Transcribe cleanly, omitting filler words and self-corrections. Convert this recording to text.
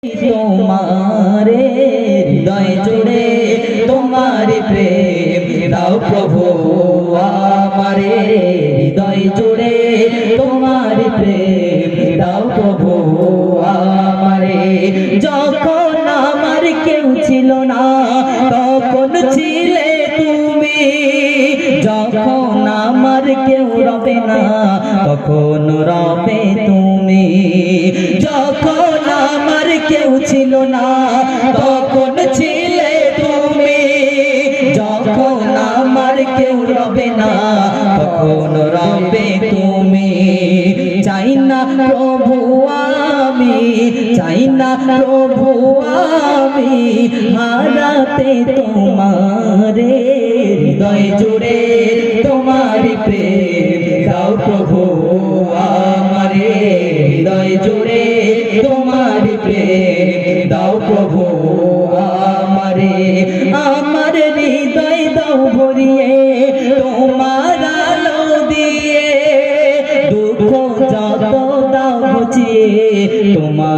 তোমারে হৃদয় জুড়ে তোমার প্রেম দাও প্রভু আমারে হৃদয় জুড়ে তোমার প্রেম দাও প্রভু আমারে। যখন আমার কেউ ছিল না তখন ছিলে তুমি, যখন আমার কেউ রবে না তখন রবে তুমি, যখন আমার কেউ ছিল না তখন ছিলে তুমি, যখন আমার কেউ রবে না তখন রবে তুমি। চাই না প্রভু আমি, চাই না প্রভু আমি হারাতে তোমারে হৃদয় জুড়ে তোমার প্রেম দাও প্রভু আমারে হৃদয় জুড়ে তোমার প্রেম দাও প্রভু আমারে। আমার হৃদয় দাও ভরিয়ে তোমার আলো দিয়ে, দুঃখ যত দাও ঘুচিয়ে তোমার